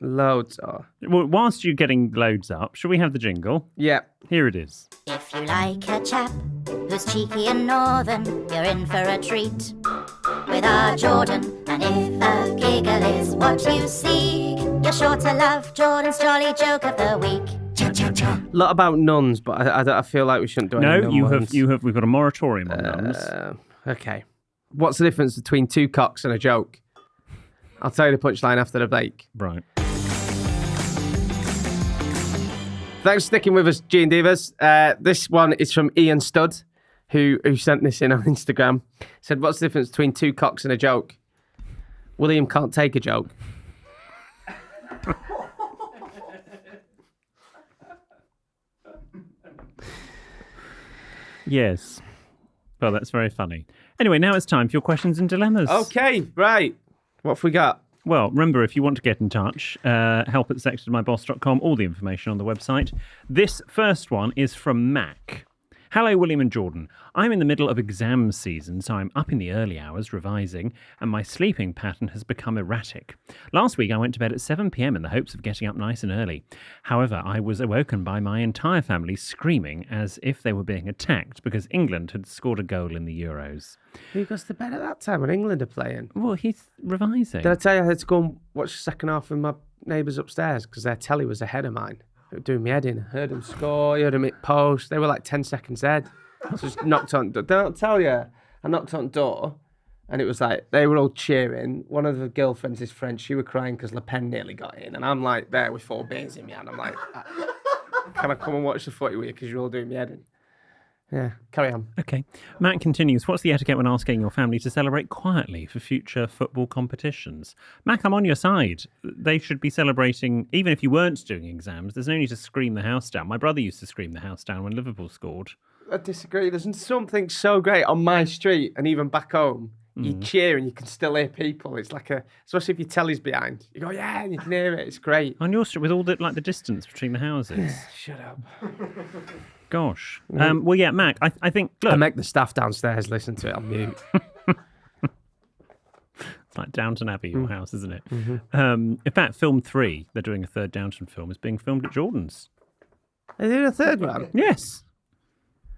[SPEAKER 1] loads.
[SPEAKER 2] Well, whilst you're getting loads up, shall we have the jingle?
[SPEAKER 1] Yeah.
[SPEAKER 2] Here it is.
[SPEAKER 4] If you like a chap who's cheeky and northern, you're in for a treat with our Jordan. And if a giggle is what you seek, you're sure to love Jordan's jolly joke of the week.
[SPEAKER 1] A lot about nuns, but I feel like we shouldn't do any nun ones.
[SPEAKER 2] We've got a moratorium on nuns.
[SPEAKER 1] Okay. What's the difference between two cocks and a joke? I'll tell you the punchline after the break.
[SPEAKER 2] Right.
[SPEAKER 1] Thanks for sticking with us, G&Divas. This one is from Ian Studd, who sent this in on Instagram. Said, what's the difference between two cocks and a joke? William can't take a joke.
[SPEAKER 2] Yes. Well, that's very funny. Anyway, now it's time for your questions and dilemmas.
[SPEAKER 1] Okay, right. What have we got?
[SPEAKER 2] Well, remember, if you want to get in touch, help@sextedmyboss.com, all the information on the website. This first one is from Mac. Hello, William and Jordan. I'm in the middle of exam season, so I'm up in the early hours revising, and my sleeping pattern has become erratic. Last week, I went to bed at 7 p.m. in the hopes of getting up nice and early. However, I was awoken by my entire family screaming as if they were being attacked because England had scored a goal in the Euros.
[SPEAKER 1] Who goes to bed at that time when England are playing?
[SPEAKER 2] Well, he's revising.
[SPEAKER 1] Did I tell you I had to go and watch the second half with my neighbours upstairs because their telly was ahead of mine? They were doing me head in. I heard them score, I heard them hit post. They were like 10 seconds ahead. So just knocked on. Don't tell you. I knocked on the door and it was like, they were all cheering. One of the girlfriends is French. She was crying because Le Pen nearly got in. And I'm like there with 4 beers in me hand. I'm like, can I come and watch the footy with you because you're all doing me head in? Yeah, carry on.
[SPEAKER 2] Okay. Matt continues, what's the etiquette when asking your family to celebrate quietly for future football competitions? Mac, I'm on your side. They should be celebrating, even if you weren't doing exams, there's no need to scream the house down. My brother used to scream the house down when Liverpool scored.
[SPEAKER 1] I disagree. There's something so great on my street and even back home. You cheer and you can still hear people. It's like especially if your telly's behind. You go, yeah, and you can hear it. It's great.
[SPEAKER 2] On your street with all the distance between the houses.
[SPEAKER 1] Shut up.
[SPEAKER 2] Gosh. Well, yeah, Mac, I think, look.
[SPEAKER 1] I make the staff downstairs listen to it on mute.
[SPEAKER 2] It's like Downton Abbey, your house, isn't it? Mm-hmm. In fact, film 3, they're doing a third Downton film, is being filmed at Jordan's.
[SPEAKER 1] Are they doing a third one?
[SPEAKER 2] Yes.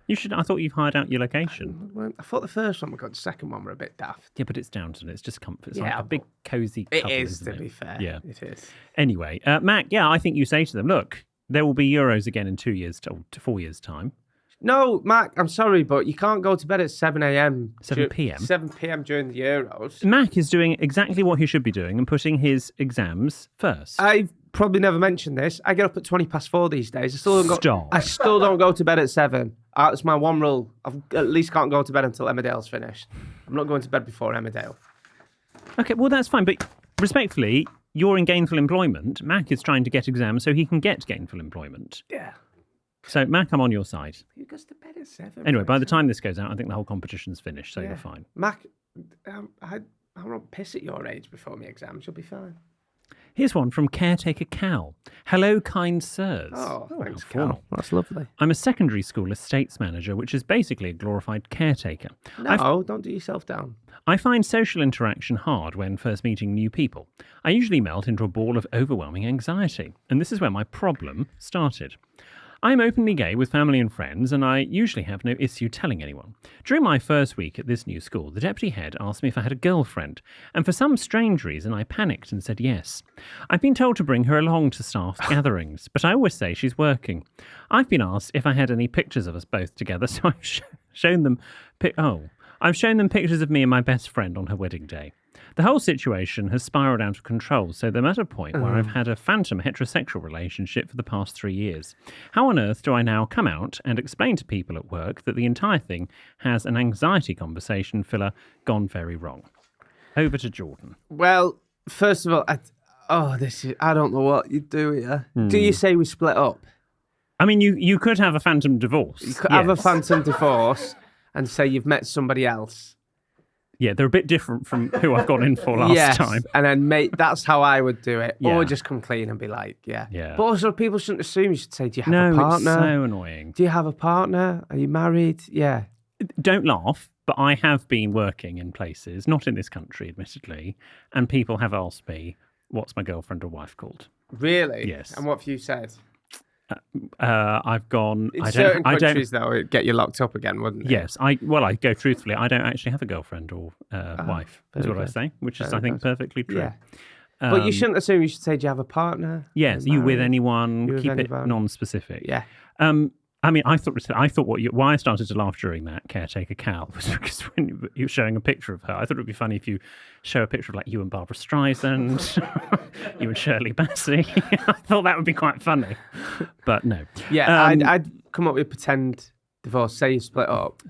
[SPEAKER 2] You should. I thought you've hired out your location.
[SPEAKER 1] Well, I thought the first one were good. The second one were a bit daft.
[SPEAKER 2] Yeah, but it's Downton. It's just comfort. It's
[SPEAKER 1] yeah,
[SPEAKER 2] like a big, cosy couple,
[SPEAKER 1] it is,
[SPEAKER 2] isn't
[SPEAKER 1] to be fair.
[SPEAKER 2] Yeah.
[SPEAKER 1] It is.
[SPEAKER 2] Anyway, Mac, yeah, I think you say to them, look, there will be Euros again in 2 years to 4 years' time.
[SPEAKER 1] No, Mac, I'm sorry, but you can't go to bed at 7 a.m.
[SPEAKER 2] 7 p.m.?
[SPEAKER 1] 7 p.m. during the Euros.
[SPEAKER 2] Mac is doing exactly what he should be doing and putting his exams first.
[SPEAKER 1] I've probably never mentioned this. I get up at 4:20 these days.
[SPEAKER 2] Stop.
[SPEAKER 1] I still don't go to bed at 7. That's my one rule. I at least can't go to bed until Emmerdale's finished. I'm not going to bed before Emmerdale.
[SPEAKER 2] Okay, well, that's fine. But respectfully, you're in gainful employment. Mac is trying to get exams so he can get gainful employment.
[SPEAKER 1] Yeah.
[SPEAKER 2] So, Mac, I'm on your side.
[SPEAKER 1] Who goes to bed at 7?
[SPEAKER 2] Anyway, by the time this goes out, I think the whole competition's finished, so you're fine.
[SPEAKER 1] Mac, I won't piss at your age before my exams. You'll be fine.
[SPEAKER 2] Here's one from Caretaker Cal. Hello, kind sirs.
[SPEAKER 1] Oh, thanks,
[SPEAKER 2] Cal.
[SPEAKER 1] That's lovely.
[SPEAKER 2] I'm a secondary school estates manager, which is basically a glorified caretaker.
[SPEAKER 1] No, don't do yourself down.
[SPEAKER 2] I find social interaction hard when first meeting new people. I usually melt into a ball of overwhelming anxiety, and this is where my problem started. I'm openly gay with family and friends, and I usually have no issue telling anyone. During my first week at this new school, the deputy head asked me if I had a girlfriend, and for some strange reason, I panicked and said yes. I've been told to bring her along to staff gatherings, but I always say she's working. I've been asked if I had any pictures of us both together, so I've shown them. I've shown them pictures of me and my best friend on her wedding day. The whole situation has spiraled out of control, so I'm at a point where I've had a phantom heterosexual relationship for the past 3 years. How on earth do I now come out and explain to people at work that the entire thing has an anxiety conversation filler gone very wrong? Over to Jordan.
[SPEAKER 1] Well, first of all, I don't know what you do here. Do you say we split up?
[SPEAKER 2] I mean, you could have a phantom divorce.
[SPEAKER 1] You could have a phantom divorce and say you've met somebody else.
[SPEAKER 2] Yeah, they're a bit different from who I've gone in for last time.
[SPEAKER 1] And then, mate, that's how I would do it. Yeah. Or just come clean and be like, yeah. But also, people shouldn't assume. You should say, do you have a partner?
[SPEAKER 2] No, it's so annoying.
[SPEAKER 1] Do you have a partner? Are you married? Yeah.
[SPEAKER 2] Don't laugh, but I have been working in places, not in this country, admittedly, and people have asked me, what's my girlfriend or wife called?
[SPEAKER 1] Really?
[SPEAKER 2] Yes.
[SPEAKER 1] And what have you said?
[SPEAKER 2] I've gone.
[SPEAKER 1] In certain countries, though, it'd get you locked up again, wouldn't it?
[SPEAKER 2] Yes. I go truthfully. I don't actually have a girlfriend or wife. Is what I say, which is, I think, perfectly true.
[SPEAKER 1] Yeah. But you shouldn't assume. You should say, "Do you have a partner?"
[SPEAKER 2] Yes. Are you with anyone? Keep it non-specific.
[SPEAKER 1] Yeah.
[SPEAKER 2] I mean, I thought why I started to laugh during that caretaker Cal was because when you were showing a picture of her, I thought it would be funny if you show a picture of like you and Barbara Streisand, you and Shirley Bassey. I thought that would be quite funny, but no.
[SPEAKER 1] Yeah, I'd come up with pretend divorce. Say you split up,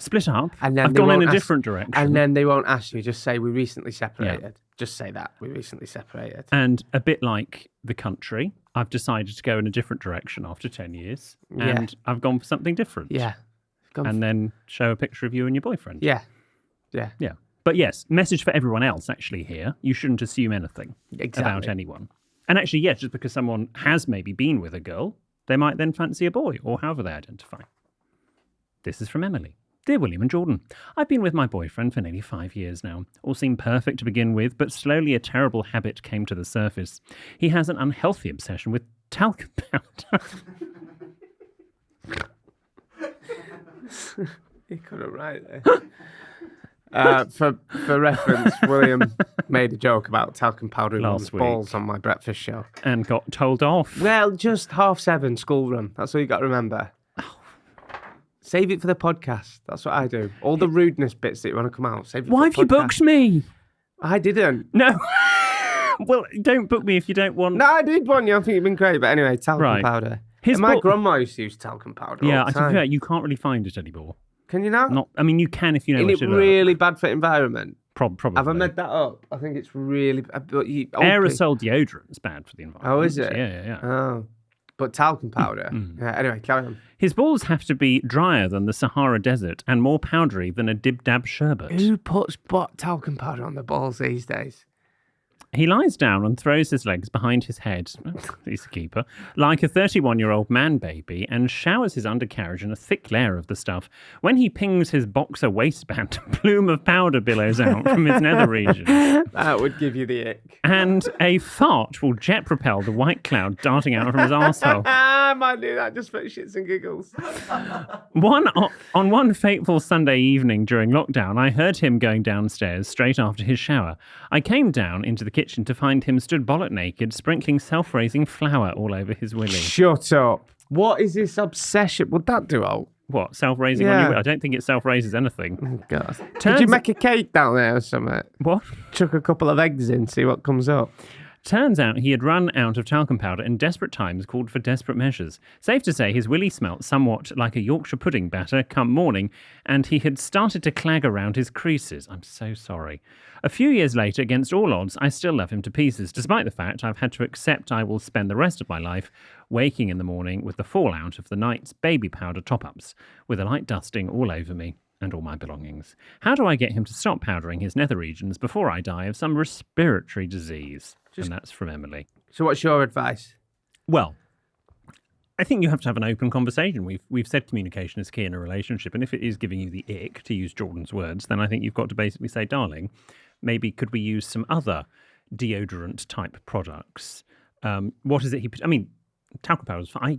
[SPEAKER 2] and then I've gone in a different direction,
[SPEAKER 1] and then they won't ask you. Just say we recently separated. Yeah. Just say that we recently separated.
[SPEAKER 2] And a bit like The Country, I've decided to go in a different direction after 10 years. And I've gone for something different.
[SPEAKER 1] Yeah.
[SPEAKER 2] And then show a picture of you and your boyfriend.
[SPEAKER 1] Yeah.
[SPEAKER 2] But yes, message for everyone else actually here. You shouldn't assume anything about anyone. And actually, just because someone has maybe been with a girl, they might then fancy a boy or however they identify. This is from Emily. Dear William and Jordan, I've been with my boyfriend for nearly 5 years now. All seemed perfect to begin with, but slowly a terrible habit came to the surface. He has an unhealthy obsession with talcum powder.
[SPEAKER 1] You could have right there. For reference, William made a joke about talcum powder in his balls on my breakfast show.
[SPEAKER 2] And got told off.
[SPEAKER 1] Well, just 7:30 school run. That's all you got to remember. Save it for the podcast. That's what I do. All the rudeness bits that you want to come out. Save it.
[SPEAKER 2] Why have you booked me?
[SPEAKER 1] I didn't.
[SPEAKER 2] No. Well, don't book me if you don't want.
[SPEAKER 1] No, I did want you. I think you've been great. But anyway, talcum powder. My grandma used to use talcum powder.
[SPEAKER 2] Yeah, I think you can't really find it anymore.
[SPEAKER 1] Can you not?
[SPEAKER 2] Not. I mean, you can if you know.
[SPEAKER 1] Isn't it really bad for the environment?
[SPEAKER 2] Probably.
[SPEAKER 1] Have I made that up? I think it's really.
[SPEAKER 2] Aerosol deodorant's bad for the environment.
[SPEAKER 1] Oh, is it?
[SPEAKER 2] Yeah.
[SPEAKER 1] Oh. But talcum powder. Anyway, carry on.
[SPEAKER 2] His balls have to be drier than the Sahara Desert and more powdery than a dib-dab sherbet.
[SPEAKER 1] Who puts talcum powder on the balls these days?
[SPEAKER 2] He lies down and throws his legs behind his head, he's a keeper, like a 31-year-old man baby, and showers his undercarriage in a thick layer of the stuff. When he pings his boxer waistband, a plume of powder billows out from his nether region.
[SPEAKER 1] That would give you the ick.
[SPEAKER 2] And a fart will jet propel the white cloud darting out from his arsehole.
[SPEAKER 1] I might do that just for shits and giggles.
[SPEAKER 2] On one fateful Sunday evening during lockdown, I heard him going downstairs straight after his shower. I came down into the kitchen to find him stood bollock naked, sprinkling self-raising flour all over his willy.
[SPEAKER 1] Shut up. What is this obsession? Would that do all?
[SPEAKER 2] What, self-raising on your willy? I don't think it self-raises anything.
[SPEAKER 1] Oh, God. Could you make a cake down there or something?
[SPEAKER 2] What?
[SPEAKER 1] Chuck a couple of eggs in, see what comes up.
[SPEAKER 2] Turns out he had run out of talcum powder and desperate times called for desperate measures. Safe to say his willy smelt somewhat like a Yorkshire pudding batter come morning, and he had started to clag around his creases. I'm so sorry. A few years later, against all odds, I still love him to pieces, despite the fact I've had to accept I will spend the rest of my life waking in the morning with the fallout of the night's baby powder top-ups, with a light dusting all over me and all my belongings. How do I get him to stop powdering his nether regions before I die of some respiratory disease? And that's from Emily.
[SPEAKER 1] So what's your advice?
[SPEAKER 2] Well, I think you have to have an open conversation. We've said communication is key in a relationship, and if it is giving you the ick, to use Jordan's words, then I think you've got to basically say, darling, maybe could we use some other deodorant type products? What is it I mean, talcum powder is fine. I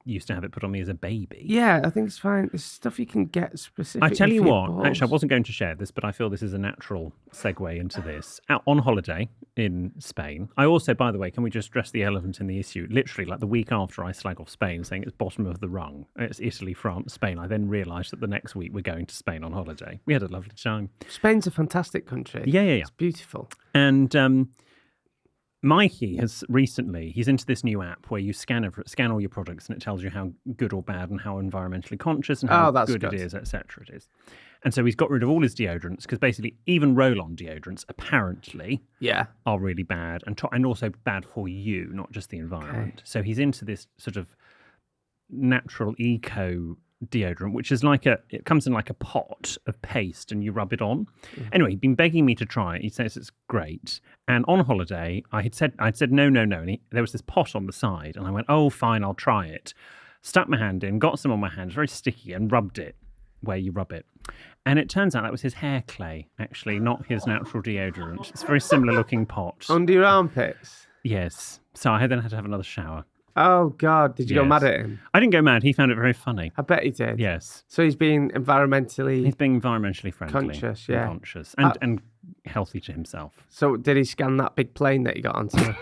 [SPEAKER 2] used to have it put on me as a baby.
[SPEAKER 1] Yeah, I think it's fine. It's stuff you can get specifically.
[SPEAKER 2] I tell you what,
[SPEAKER 1] balls.
[SPEAKER 2] actually, I wasn't going to share this, but I feel this is a natural segue into this. Out on holiday in Spain. I also, by the way, can we just address the elephant in the issue? Literally, like the week after I slag off Spain, saying it's bottom of the rung. It's Italy, France, Spain. I then realised that the next week we're going to Spain on holiday. We had a lovely time.
[SPEAKER 1] Spain's a fantastic country.
[SPEAKER 2] Yeah.
[SPEAKER 1] It's beautiful.
[SPEAKER 2] And Mikey has recently, he's into this new app where you scan all your products and it tells you how good or bad and how environmentally conscious and how good it is, etc. it is. And so he's got rid of all his deodorants because basically even roll-on deodorants apparently are really bad and also bad for you, not just the environment. Okay. So he's into this sort of natural eco deodorant, which is it comes in like a pot of paste and you rub it on. Anyway, he'd been begging me to try it. He says it's great. And on holiday, I'd said no. And there was this pot on the side and I went, oh, fine, I'll try it. Stuck my hand in, got some on my hands, very sticky, and rubbed it where you rub it. And it turns out that was his hair clay, actually, not his natural deodorant. It's a very similar looking pot.
[SPEAKER 1] Under your armpits?
[SPEAKER 2] Yes. So I then had to have another shower.
[SPEAKER 1] Oh, God. Did you go mad at him?
[SPEAKER 2] I didn't go mad. He found it very funny.
[SPEAKER 1] I bet he did.
[SPEAKER 2] Yes.
[SPEAKER 1] So he's being environmentally
[SPEAKER 2] friendly.
[SPEAKER 1] Conscious, yeah.
[SPEAKER 2] Conscious. And healthy to himself.
[SPEAKER 1] So did he scan that big plane that he got onto?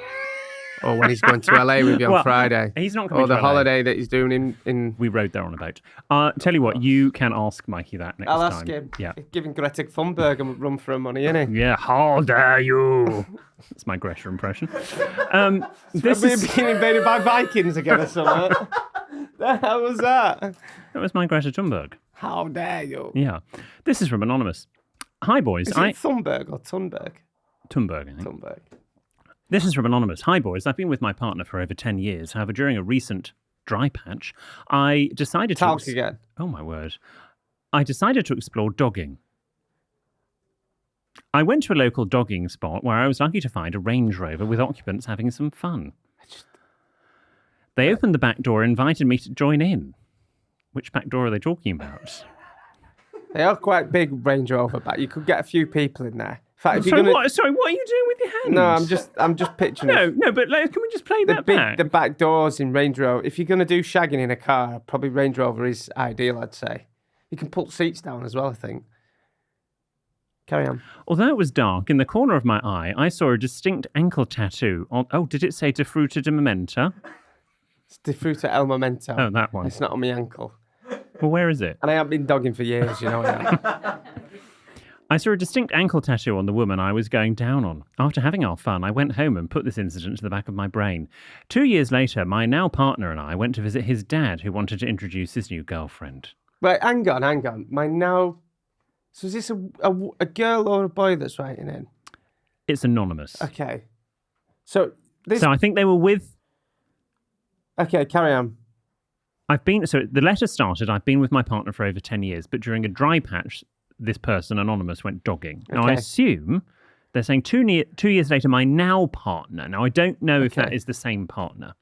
[SPEAKER 1] Or when he's going to LA with you on Friday?
[SPEAKER 2] He's not coming
[SPEAKER 1] Or the
[SPEAKER 2] to LA.
[SPEAKER 1] holiday that he's doing in...
[SPEAKER 2] We rode there on a boat. Tell you what, you can ask Mikey that next time.
[SPEAKER 1] I'll ask him.
[SPEAKER 2] Yeah.
[SPEAKER 1] He's giving Greta Thunberg a run for her money, isn't he?
[SPEAKER 2] Yeah, how dare you? That's my Greta impression.
[SPEAKER 1] This is being invaded by Vikings again or something. The hell was that?
[SPEAKER 2] That was my Greta Thunberg.
[SPEAKER 1] How dare you?
[SPEAKER 2] Yeah. This is from Anonymous. Hi, boys.
[SPEAKER 1] Is it Thunberg or Thunberg?
[SPEAKER 2] Thunberg, I think.
[SPEAKER 1] Thunberg.
[SPEAKER 2] This is from Anonymous. Hi, boys. I've been with my partner for over 10 years. However, during a recent dry patch, I decided to...
[SPEAKER 1] Talk again.
[SPEAKER 2] Oh, my word. I decided to explore dogging. I went to a local dogging spot where I was lucky to find a Range Rover with occupants having some fun. They opened the back door and invited me to join in. Which back door are they talking about?
[SPEAKER 1] They are quite big Range Rover, but you could get a few people in there. In fact,
[SPEAKER 2] Sorry, what are you doing with your hands?
[SPEAKER 1] No, I'm just picturing it.
[SPEAKER 2] No, but can we just play that back?
[SPEAKER 1] The back doors in Range Rover. If you're going to do shagging in a car, probably Range Rover is ideal, I'd say. You can pull seats down as well, I think. Carry on.
[SPEAKER 2] Although it was dark, in the corner of my eye, I saw a distinct ankle tattoo on... Oh, did it say De Fruta de Momenta?
[SPEAKER 1] It's De Fruta El Momento.
[SPEAKER 2] Oh, that one.
[SPEAKER 1] It's not on my ankle.
[SPEAKER 2] Well, where is it?
[SPEAKER 1] And I haven't been dogging for years, you know that.
[SPEAKER 2] I saw a distinct ankle tattoo on the woman I was going down on. After having our fun, I went home and put this incident to the back of my brain. 2 years later, my now partner and I went to visit his dad, who wanted to introduce his new girlfriend.
[SPEAKER 1] Right, hang on. My now... So is this a girl or a boy that's writing in?
[SPEAKER 2] It's anonymous.
[SPEAKER 1] Okay. So
[SPEAKER 2] I think they were with...
[SPEAKER 1] Okay, carry on.
[SPEAKER 2] So the letter started, I've been with my partner for over 10 years, but during a dry patch, this person, anonymous, went dogging. Now, I assume they're saying 2 years later, my now partner. Now, I don't know if that is the same partner.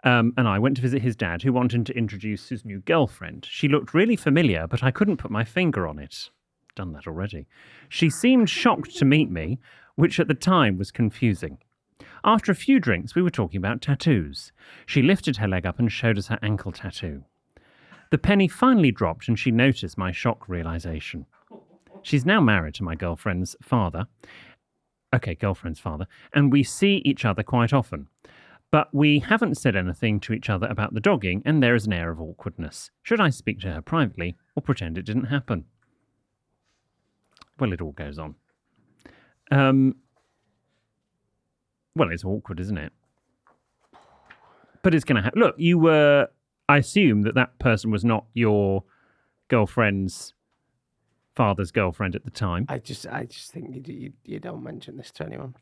[SPEAKER 2] And I went to visit his dad, who wanted to introduce his new girlfriend. She looked really familiar, but I couldn't put my finger on it. Done that already. She seemed shocked to meet me, which at the time was confusing. After a few drinks, we were talking about tattoos. She lifted her leg up and showed us her ankle tattoo. The penny finally dropped and she noticed my shock realization. She's now married to my girlfriend's father. And we see each other quite often. But we haven't said anything to each other about the dogging, and there is an air of awkwardness. Should I speak to her privately or pretend it didn't happen? Well, it all goes on. Well, it's awkward, isn't it? But it's going to happen. Look, I assume that person was not your girlfriend's father's girlfriend at the time.
[SPEAKER 1] I just think you don't mention this to anyone.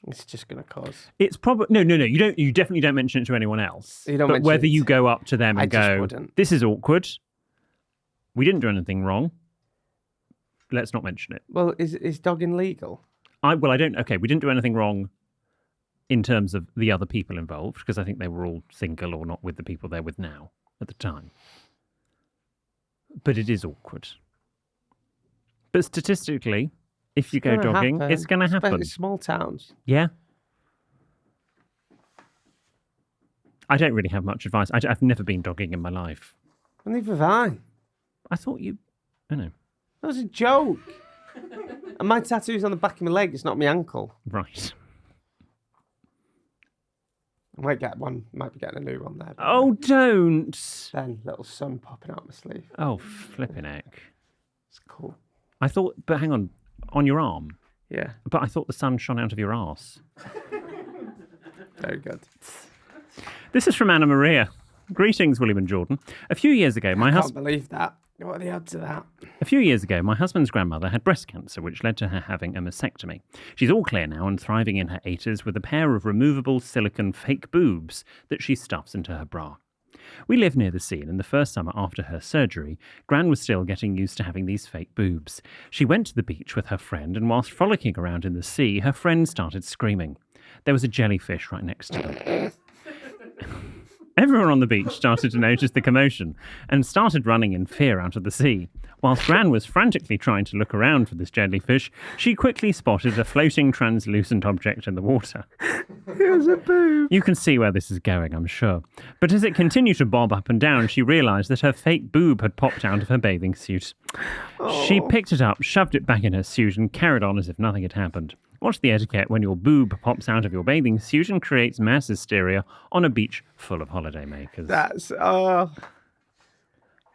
[SPEAKER 1] It's just going to cause...
[SPEAKER 2] It's probably... No. You definitely don't mention it to anyone else.
[SPEAKER 1] You don't
[SPEAKER 2] but whether you go up to them and go, this is awkward. We didn't do anything wrong. Let's not mention it.
[SPEAKER 1] Well, is dogging legal?
[SPEAKER 2] I don't... Okay, we didn't do anything wrong in terms of the other people involved, because I think they were all single or not with the people they're with now at the time. But it is awkward. But statistically... If you go dogging, it's going to happen.
[SPEAKER 1] Especially small towns.
[SPEAKER 2] Yeah. I don't really have much advice. I've never been dogging in my life.
[SPEAKER 1] Well, neither have I.
[SPEAKER 2] I thought you... I know.
[SPEAKER 1] That was a joke. And my tattoo's on the back of my leg. It's not my ankle.
[SPEAKER 2] Right.
[SPEAKER 1] I might be getting a new one there.
[SPEAKER 2] Oh, don't.
[SPEAKER 1] Then little sun popping out my sleeve.
[SPEAKER 2] Oh, flipping heck.
[SPEAKER 1] It's cool.
[SPEAKER 2] I thought... But hang on. On your arm?
[SPEAKER 1] Yeah.
[SPEAKER 2] But I thought the sun shone out of your arse.
[SPEAKER 1] Very good.
[SPEAKER 2] This is from Anna Maria. Greetings, William and Jordan. A few years ago,
[SPEAKER 1] I can't believe that. What are the odds of that?
[SPEAKER 2] A few years ago, my husband's grandmother had breast cancer, which led to her having a mastectomy. She's all clear now and thriving in her 80s with a pair of removable silicone fake boobs that she stuffs into her bra. We live near the sea, and in the first summer after her surgery, Gran was still getting used to having these fake boobs. She went to the beach with her friend, and whilst frolicking around in the sea, her friend started screaming. There was a jellyfish right next to them. Everyone on the beach started to notice the commotion and started running in fear out of the sea. Whilst Gran was frantically trying to look around for this jellyfish, she quickly spotted a floating translucent object in the water.
[SPEAKER 1] It was a boob.
[SPEAKER 2] You can see where this is going, I'm sure. But as it continued to bob up and down, she realised that her fake boob had popped out of her bathing suit. She picked it up, shoved it back in her suit, and carried on as if nothing had happened. What's the etiquette when your boob pops out of your bathing suit and creates mass hysteria on a beach full of holidaymakers?
[SPEAKER 1] That's,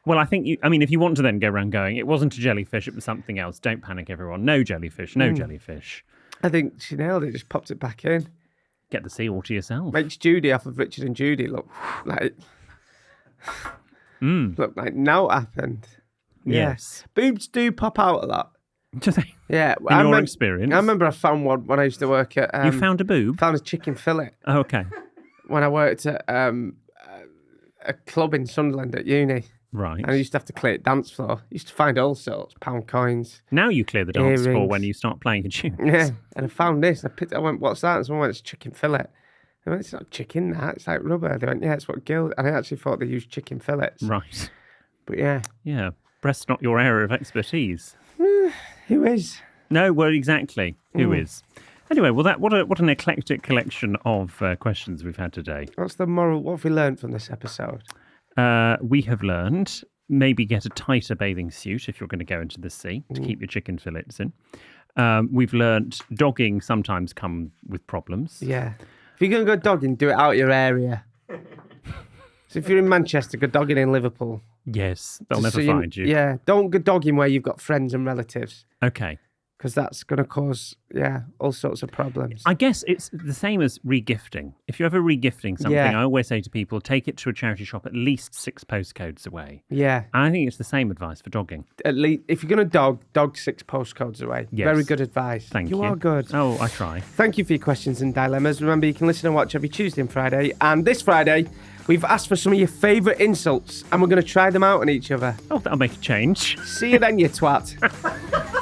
[SPEAKER 2] Well, I think, if you want to then go around going, it wasn't a jellyfish, it was something else. Don't panic, everyone. No jellyfish, no jellyfish.
[SPEAKER 1] I think she nailed it, just popped it back in.
[SPEAKER 2] Get the seawater yourself.
[SPEAKER 1] Makes Judy off of Richard and Judy look like... Look like now it happened.
[SPEAKER 2] Yes.
[SPEAKER 1] Yeah. Boobs do pop out a lot.
[SPEAKER 2] Do they?
[SPEAKER 1] Yeah.
[SPEAKER 2] In your experience?
[SPEAKER 1] I remember I found one when I used to work at...
[SPEAKER 2] you found a boob?
[SPEAKER 1] Found a chicken fillet.
[SPEAKER 2] Oh, okay.
[SPEAKER 1] When I worked at a club in Sunderland at uni.
[SPEAKER 2] Right.
[SPEAKER 1] And I used to have to clear the dance floor. Used to find all sorts, pound coins.
[SPEAKER 2] Now you clear the dance floor
[SPEAKER 1] earrings.
[SPEAKER 2] when you start playing a tune.
[SPEAKER 1] Yeah. And I found this. I went, what's that? And someone went, it's chicken fillet. I went, it's not chicken, that. It's like rubber. They went, yeah, it's what gills. And I actually thought they used chicken fillets.
[SPEAKER 2] Right.
[SPEAKER 1] But yeah.
[SPEAKER 2] Yeah. Breast's not your area of expertise.
[SPEAKER 1] Who is?
[SPEAKER 2] No, well, exactly. Who is? Anyway, well, what an eclectic collection of questions we've had today.
[SPEAKER 1] What's the moral? What have we learned from this episode?
[SPEAKER 2] We have learned maybe get a tighter bathing suit if you're going to go into the sea to keep your chicken fillets in. We've learned dogging sometimes come with problems.
[SPEAKER 1] Yeah. If you're going to go dogging, do it out your area. So if you're in Manchester, go dogging in Liverpool.
[SPEAKER 2] Yes, they'll never find you.
[SPEAKER 1] Yeah, don't go dogging where you've got friends and relatives.
[SPEAKER 2] Okay.
[SPEAKER 1] Because that's going to cause, all sorts of problems.
[SPEAKER 2] I guess it's the same as regifting. If you're ever regifting something, I always say to people, take it to a charity shop at least 6 postcodes away.
[SPEAKER 1] Yeah.
[SPEAKER 2] And I think it's the same advice for dogging.
[SPEAKER 1] At least, if you're going to dog 6 postcodes away.
[SPEAKER 2] Yes.
[SPEAKER 1] Very good advice.
[SPEAKER 2] Thank you.
[SPEAKER 1] You are good.
[SPEAKER 2] Oh, I try.
[SPEAKER 1] Thank you for your questions and dilemmas. Remember, you can listen and watch every Tuesday and Friday. And this Friday, we've asked for some of your favourite insults, and we're going to try them out on each other.
[SPEAKER 2] Oh, that'll make a change.
[SPEAKER 1] See you then, you twat.